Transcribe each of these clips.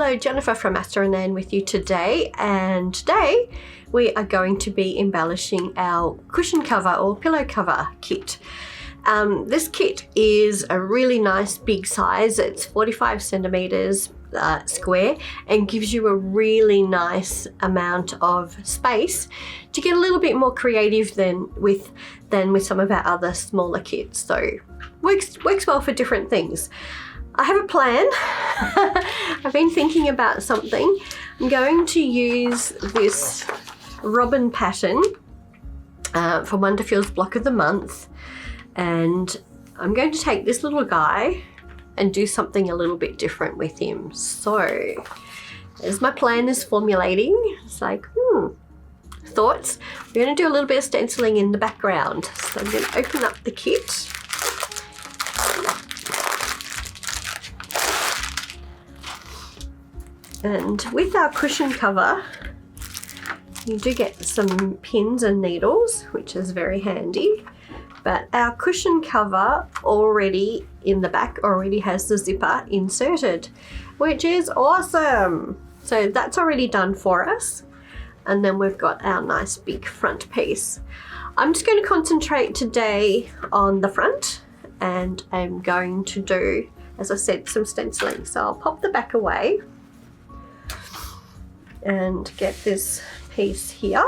Hello, Jennifer from Aster Anne with you today, and today we are going to be embellishing our cushion cover or pillow cover kit. This kit is a really nice big size. It's 45 centimeters square and gives you a really nice amount of space to get a little bit more creative than with some of our other smaller kits. So works well for different things. I have a plan. I've been thinking about something. I'm going to use this robin pattern for WonderFil's Block of the Month, and I'm going to take this little guy and do something a little bit different with him. So as my plan is formulating, it's like, thoughts. We're going to do a little bit of stenciling in the background. So I'm going to open up the kit. And with our cushion cover, you do get some pins and needles, which is very handy. But our cushion cover already in the back already has the zipper inserted, which is awesome. So that's already done for us. And then we've got our nice big front piece. I'm just going to concentrate today on the front, and I'm going to do, as I said, some stenciling. So I'll pop the back away and get this piece here.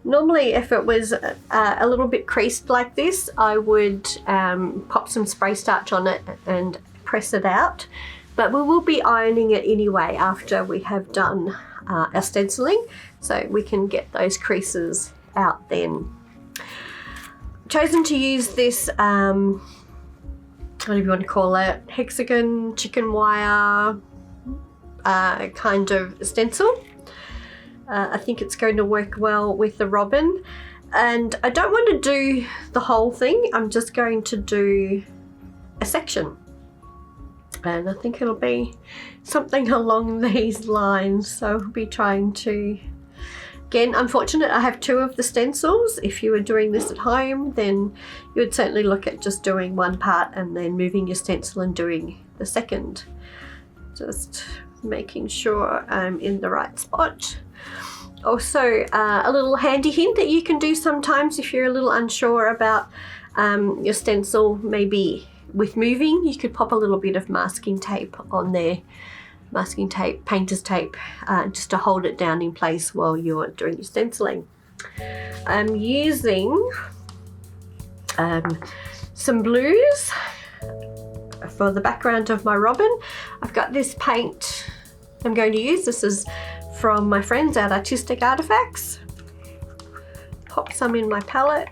Normally, if it was a little bit creased like this, I would pop some spray starch on it and press it out. But we will be ironing it anyway after we have done our stenciling, so we can get those creases out then. I've chosen to use this, whatever you want to call it, hexagon chicken wire kind of stencil. I think it's going to work well with the robin, and I don't want to do the whole thing. I'm just going to do a section, and I think it'll be something along these lines. So I'll be trying to, again, unfortunate I have two of the stencils. If you were doing this at home, then you would certainly look at just doing one part and then moving your stencil and doing the second. Just making sure I'm in the right spot. Also, a little handy hint that you can do sometimes if you're a little unsure about your stencil, maybe with moving, you could pop a little bit of masking tape on there. Masking tape, painter's tape, just to hold it down in place while you're doing your stenciling. I'm using some blues for the background of my robin. I've got this paint I'm going to use. This is from my friends at Artistic Artifacts. Pop some in my palette.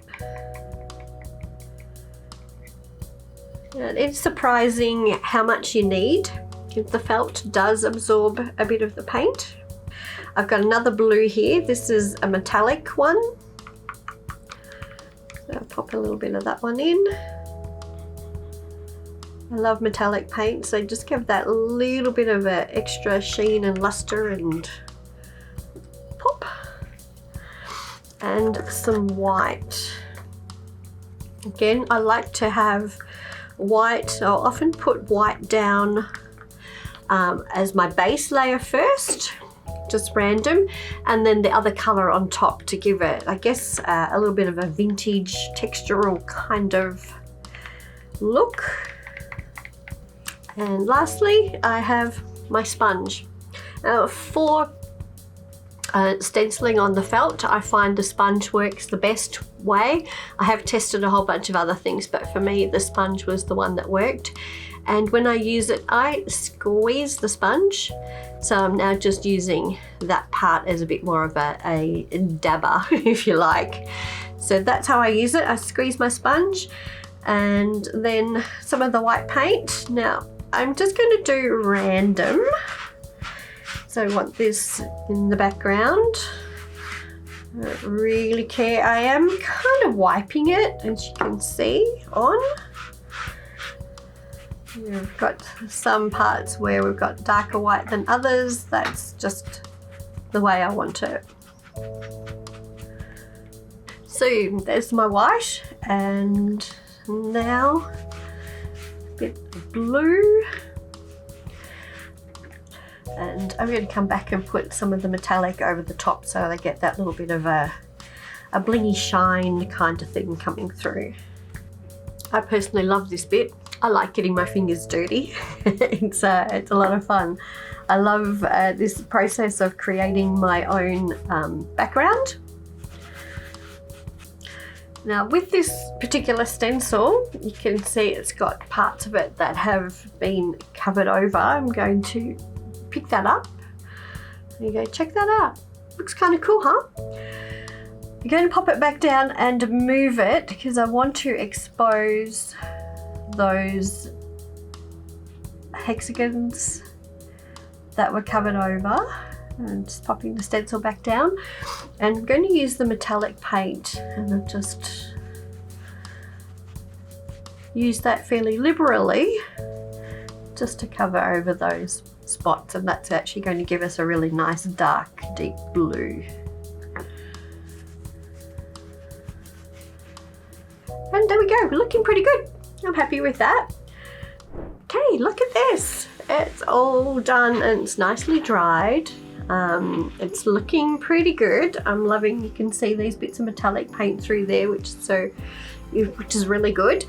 And it's surprising how much you need. The felt does absorb a bit of the paint. I've got another blue here. This is a metallic one. So I'll pop a little bit of that one in. I love metallic paints. They just give that little bit of an extra sheen and luster, and pop. And some white. Again, I like to have white. I'll often put white down as my base layer first, just random, and then the other color on top to give it, I guess, a little bit of a vintage textural kind of look. And lastly, I have my sponge. For stenciling on the felt, I find the sponge works the best way. I have tested a whole bunch of other things, but for me, the sponge was the one that worked. And when I use it, I squeeze the sponge. So I'm now just using that part as a bit more of a dabber, if you like. So that's how I use it. I squeeze my sponge, and then some of the white paint. Now, I'm just going to do random. So I want this in the background. I don't really care. I am kind of wiping it, as you can see, on. We've got some parts where we've got darker white than others. That's just the way I want it. So there's my white, and now a bit of blue. And I'm going to come back and put some of the metallic over the top so they get that little bit of a blingy shine kind of thing coming through. I personally love this bit. I like getting my fingers dirty. It's a lot of fun. I love this process of creating my own background. Now with this particular stencil, you can see it's got parts of it that have been covered over. I'm going to pick that up. There you go, check that out. Looks kind of cool, huh? I'm going to pop it back down and move it because I want to expose those hexagons that were covered over. And just popping the stencil back down, and I'm going to use the metallic paint, and I've just used that fairly liberally just to cover over those spots, and that's actually going to give us a really nice dark deep blue. And there we go, looking pretty good. I'm happy with that. Okay, look at this. It's all done and it's nicely dried. It's looking pretty good. I'm loving, you can see these bits of metallic paint through there, which is really good.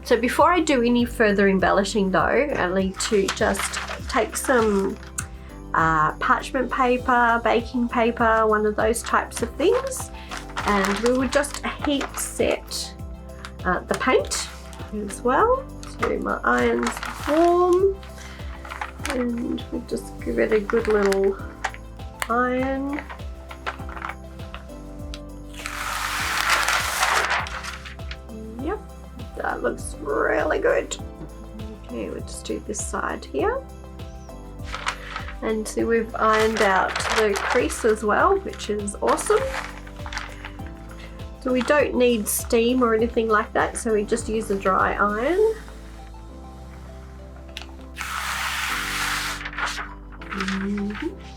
So before I do any further embellishing though, I need to just take some parchment paper, baking paper, one of those types of things, and we will just heat set the paint as well. So my iron's warm, and we'll just give it a good little iron. Yep, that looks really good. Okay, we'll just do this side here. And so we've ironed out the crease as well, which is awesome. So we don't need steam or anything like that, so we just use a dry iron.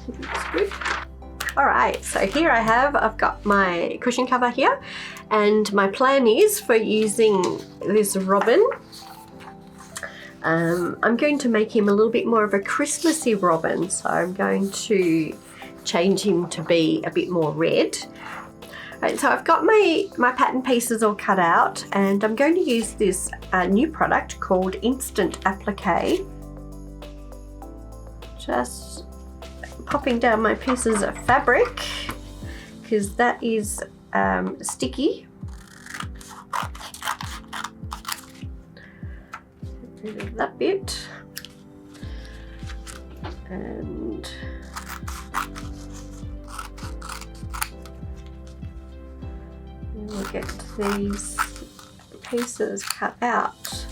Looks good. Alright, so here I've got my cushion cover here, and my plan is for using this robin. I'm going to make him a little bit more of a Christmassy robin, so I'm going to change him to be a bit more red. Right, so I've got my pattern pieces all cut out, and I'm going to use this new product called Instant Appliqué. Just popping down my pieces of fabric because that is sticky. Get rid of that bit, and we'll get these pieces cut out.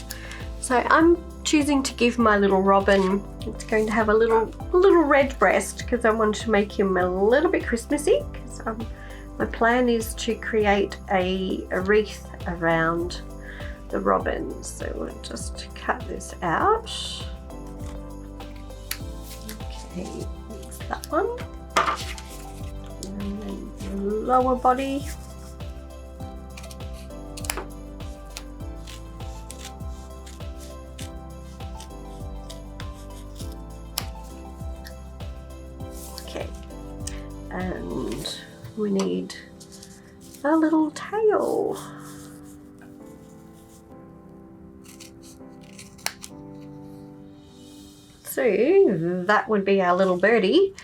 So I'm choosing to give my little robin, it's going to have a little red breast because I want to make him a little bit Christmassy. My plan is to create a wreath around the robin. So we'll just cut this out. Okay, that's that one. And then the lower body. And we need a little tail. So that would be our little birdie.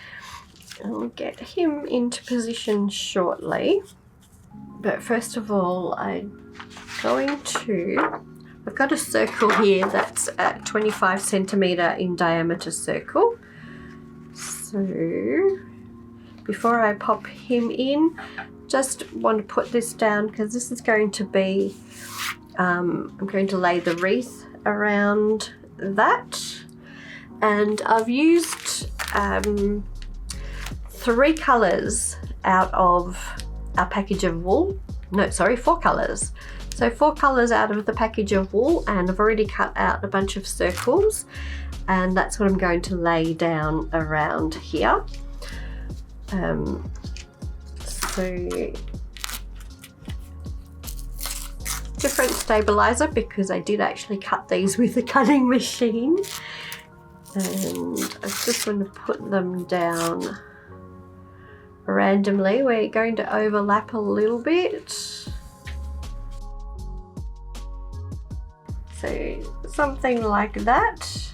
I'll get him into position shortly. But first of all, I've got a circle here that's a 25 centimeter in diameter circle. So before I pop him in, just want to put this down because this is going to be, I'm going to lay the wreath around that. And I've used 3 colours out of our package of wool. No, sorry, 4 colours. So 4 colours out of the package of wool, and I've already cut out a bunch of circles, and that's what I'm going to lay down around here. So different stabilizer because I did actually cut these with a cutting machine. And I just want to put them down randomly. We're going to overlap a little bit. So something like that.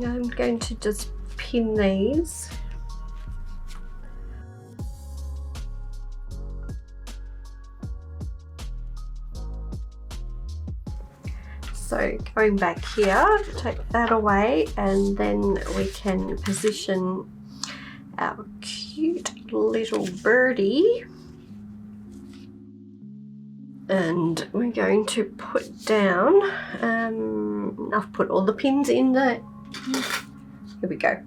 I'm going to just pin these. So going back here, take that away, and then we can position our cute little birdie. And we're going to put down, I've put all the pins in there. Here we go,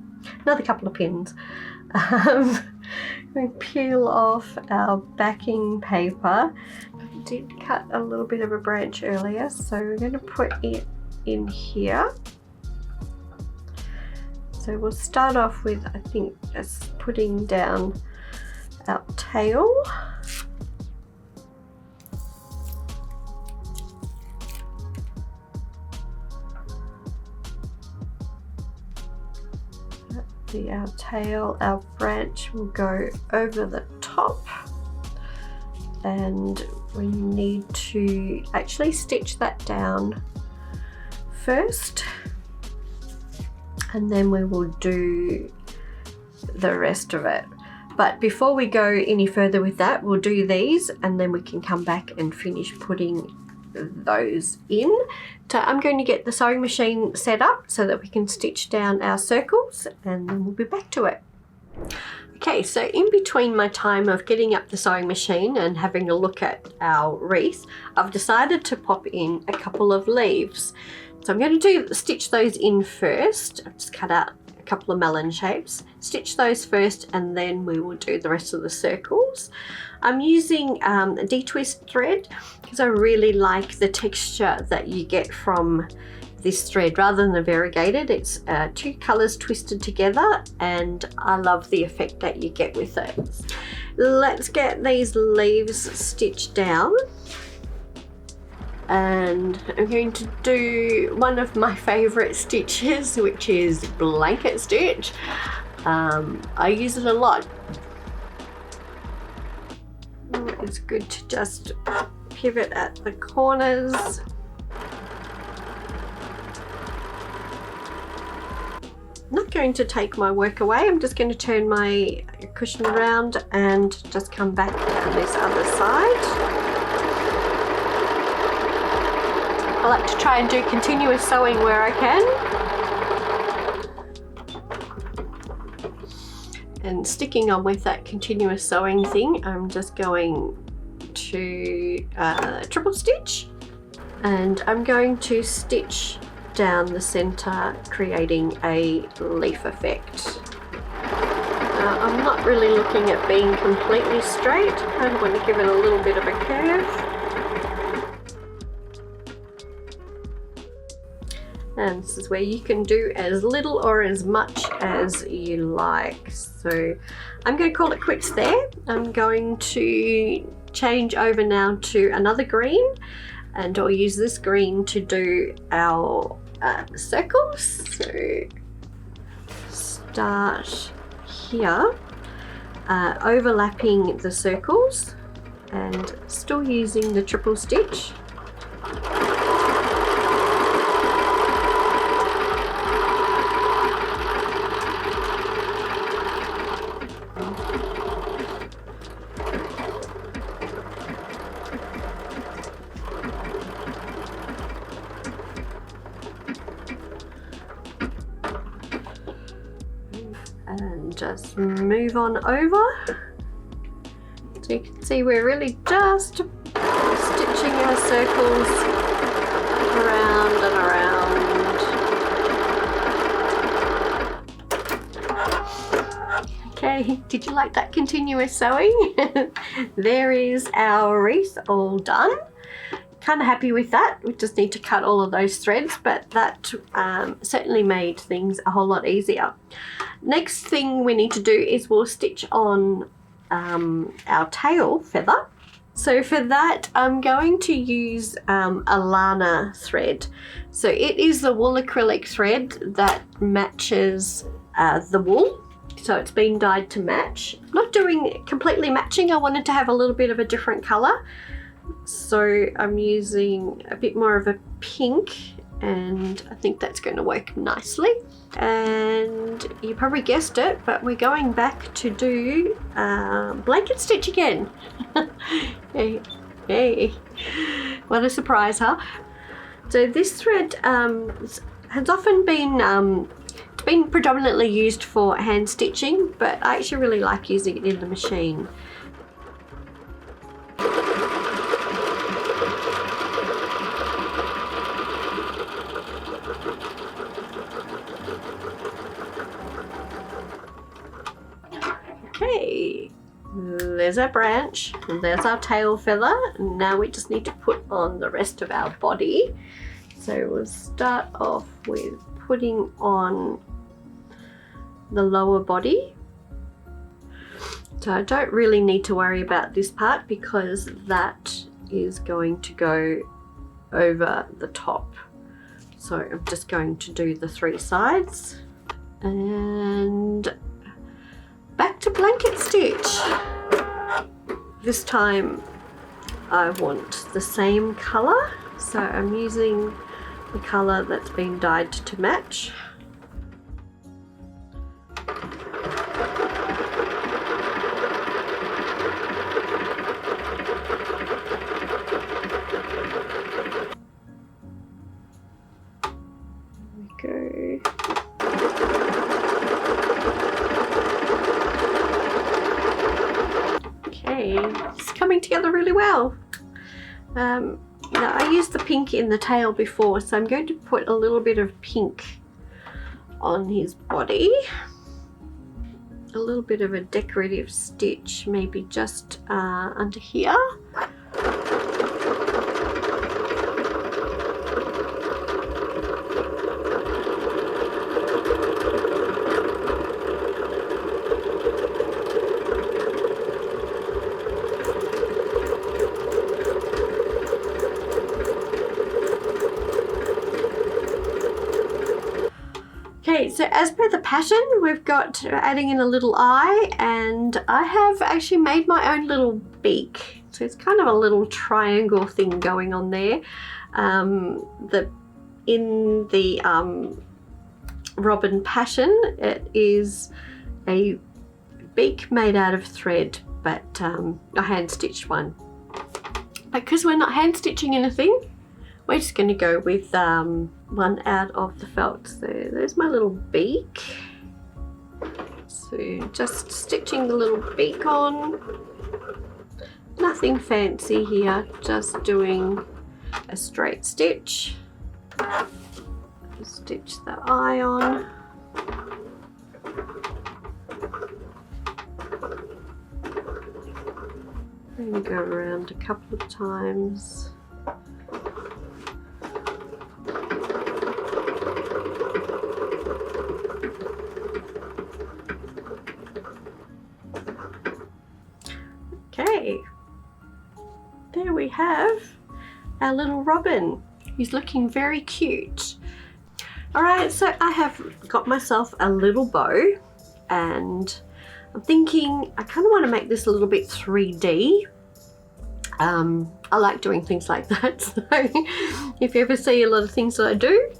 another couple of pins. We peel off our backing paper. I did cut a little bit of a branch earlier, so we're going to put it in here. So we'll start off with, I think, just putting down our tail. Our tail, our branch will go over the top, and we need to actually stitch that down first, and then we will do the rest of it. But before we go any further with that, we'll do these and then we can come back and finish putting those in. So I'm going to get the sewing machine set up so that we can stitch down our circles, and then we'll be back to it. Okay, so in between my time of getting up the sewing machine and having a look at our wreath, I've decided to pop in a couple of leaves. So I'm going to stitch those in first. I've just cut out a couple of melon shapes, stitch those first, and then we will do the rest of the circles. I'm using a D-twist thread because I really like the texture that you get from this thread rather than the variegated. It's two colours twisted together, and I love the effect that you get with it. Let's get these leaves stitched down, and I'm going to do one of my favourite stitches, which is blanket stitch. I use it a lot. It's good to just pivot at the corners. I'm not going to take my work away. I'm just going to turn my cushion around and just come back on this other side. I like to try and do continuous sewing where I can. And sticking on with that continuous sewing thing, I'm just going to triple stitch, and I'm going to stitch down the center, creating a leaf effect. I'm not really looking at being completely straight. I kind of want to give it a little bit of a curve. And this is where you can do as little or as much as you like. So I'm going to call it quits there. I'm going to change over now to another green, and I'll use this green to do our circles. So start here, overlapping the circles and still using the triple stitch. And just move on over. So you can see we're really just stitching our circles around and around. Okay, did you like that continuous sewing? There is our wreath all done. Kind of happy with that. We just need to cut all of those threads, but that certainly made things a whole lot easier. Next thing we need to do is we'll stitch on our tail feather. So for that, I'm going to use a Lana thread. So it is the wool acrylic thread that matches the wool. So it's been dyed to match. I'm not doing completely matching. I wanted to have a little bit of a different color. So I'm using a bit more of a pink, and I think that's going to work nicely. And you probably guessed it, but we're going back to do blanket stitch again. Hey, hey, what a surprise, huh? So this thread has often been it's been predominantly used for hand stitching, but I actually really like using it in the machine. Okay, there's our branch, and there's our tail feather. Now we just need to put on the rest of our body. So we'll start off with putting on the lower body. So I don't really need to worry about this part because that is going to go over the top. So I'm just going to do the 3 sides and back to blanket stitch. This time I want the same color, so I'm using the color that's been dyed to match. There we go. It's coming together really well. Now I used the pink in the tail before, so I'm going to put a little bit of pink on his body. A little bit of a decorative stitch, maybe just under here. Okay, so as per the pattern, we've got adding in a little eye, and I have actually made my own little beak. So it's kind of a little triangle thing going on there. In the robin pattern, it is a beak made out of thread, but a hand stitched one. But because we're not hand stitching anything, we're just going to go with one out of the felt. So there's my little beak. So just stitching the little beak on. Nothing fancy here, just doing a straight stitch. Stitch the eye on. And go around a couple of times. Okay, there we have our little robin. He's looking very cute. Alright, so I have got myself a little bow, and I'm thinking I kind of want to make this a little bit 3D. I like doing things like that, so if you ever see a lot of things that I do,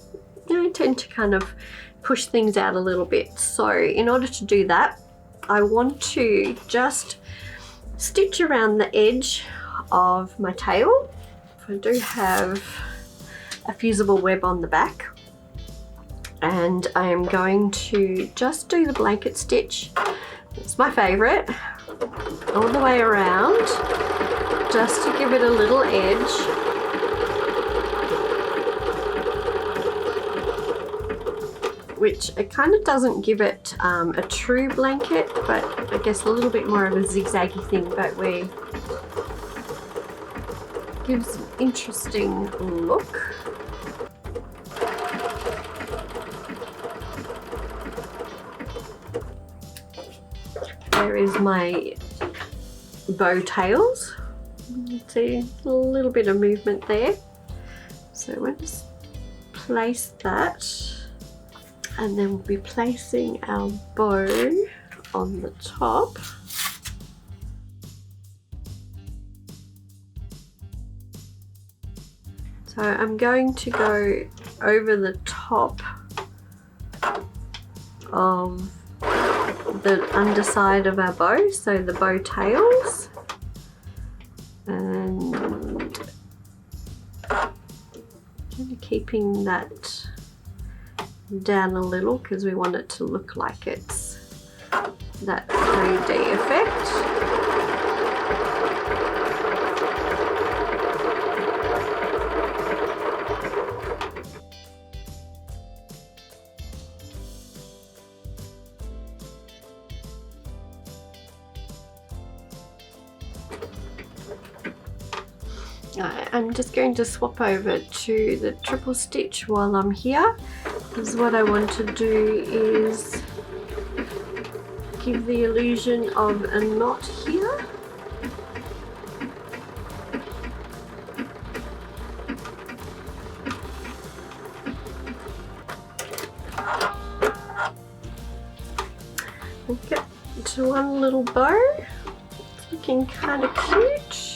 I tend to kind of push things out a little bit. So in order to do that, I want to just stitch around the edge of my tail. I do have a fusible web on the back, and I am going to just do the blanket stitch. It's my favorite, all the way around, just to give it a little edge. Which it kind of doesn't give it a true blanket, but I guess a little bit more of a zigzaggy thing, but we gives an interesting look. There is my bow tails. see a little bit of movement there. So we'll just place that, and then we'll be placing our bow on the top. So I'm going to go over the top of the underside of our bow, so the bow tails, and keeping that down a little because we want it to look like it's that 3D effect. I'm just going to swap over to the triple stitch while I'm here, because what I want to do is give the illusion of a knot here. We'll get to one little bow. It's looking kind of cute.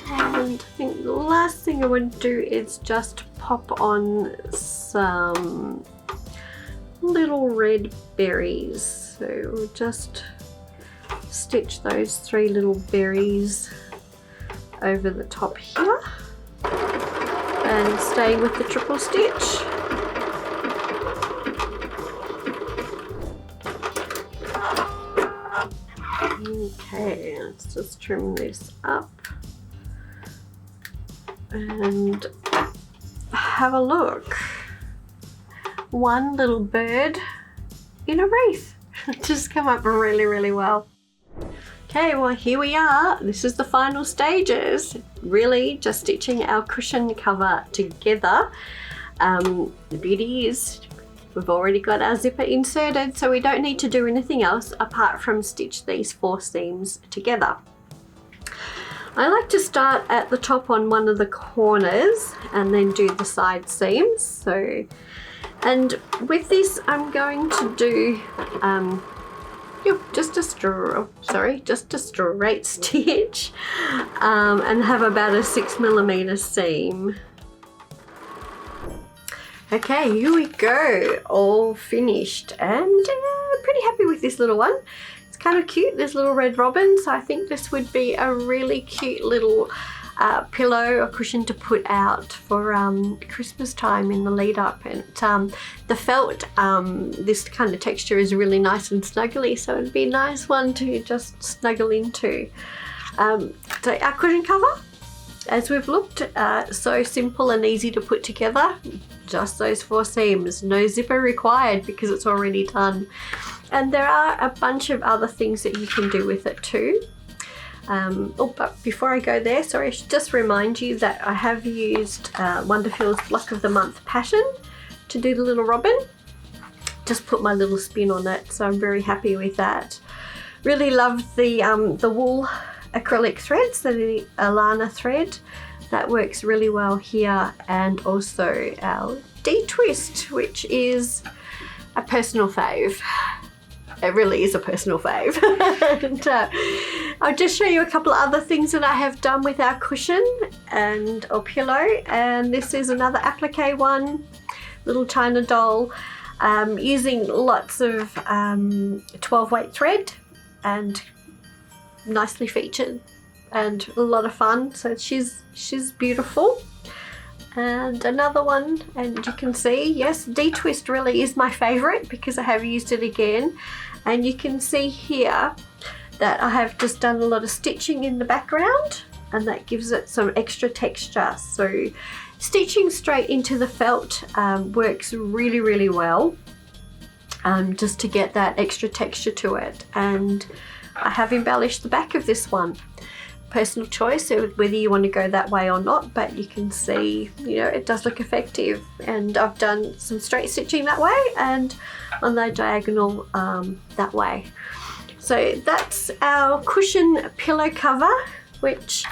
And I think the last thing I want to do is just pop on some little red berries. So we'll just stitch those 3 little berries over the top here and stay with the triple stitch. Okay, let's just trim this up and have a look. One little bird in a wreath. Just come up really well. Okay, well here we are. This is the final stages. Really just stitching our cushion cover together. The beauty is we've already got our zipper inserted, so we don't need to do anything else apart from stitch these 4 seams together. I like to start at the top on one of the corners and then do the side seams. So, and with this I'm going to do just a straight stitch and have about a 6mm seam. Okay, here we go, all finished, and pretty happy with this little one. It's kind of cute, there's little red robins, so I think this would be a really cute little pillow or cushion to put out for Christmas time in the lead up. And the felt, this kind of texture is really nice and snuggly, so it'd be a nice one to just snuggle into. So our cushion cover, as we've looked, so simple and easy to put together. Just those 4 seams, no zipper required because it's already done. And there are a bunch of other things that you can do with it too. But before I go there, sorry, I should just remind you that I have used WonderFil's Block of the Month Passion to do the little robin. Just put my little spin on it, so I'm very happy with that. Really love the wool acrylic threads, so the Alana thread. That works really well here, and also our D-twist, which is a personal fave. It really is a personal fave. And I'll just show you a couple of other things that I have done with our cushion or pillow. And this is another applique one, little China doll, using lots of 12 weight thread and nicely featured and a lot of fun. So she's beautiful. And another one, and you can see, yes, D-twist really is my favorite because I have used it again. And you can see here that I have just done a lot of stitching in the background, and that gives it some extra texture. So stitching straight into the felt works really well, just to get that extra texture to it. And I have embellished the back of this one. Personal choice whether you want to go that way or not, but you can see, you know, it does look effective. And I've done some straight stitching that way and on the diagonal that way. So that's our cushion pillow cover, which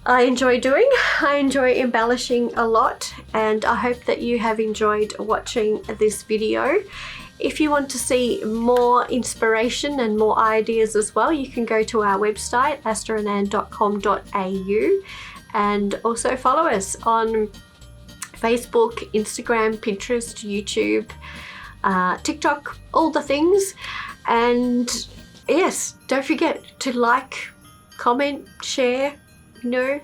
I enjoy doing. I enjoy embellishing a lot, and I hope that you have enjoyed watching this video. If you want to see more inspiration and more ideas as well, you can go to our website, asteranne.com.au, and also follow us on Facebook, Instagram, Pinterest, YouTube, TikTok, all the things. And yes, don't forget to like, comment, share,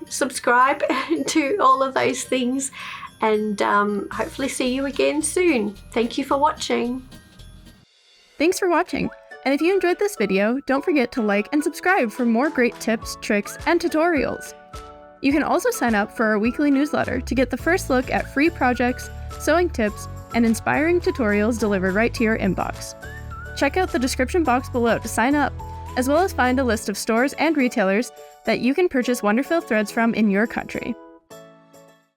subscribe to all of those things, and hopefully see you again soon. Thank you for watching. Thanks for watching, and if you enjoyed this video, don't forget to like and subscribe for more great tips, tricks, and tutorials. You can also sign up for our weekly newsletter to get the first look at free projects, sewing tips, and inspiring tutorials delivered right to your inbox. Check out the description box below to sign up, as well as find a list of stores and retailers that you can purchase WonderFil threads from in your country.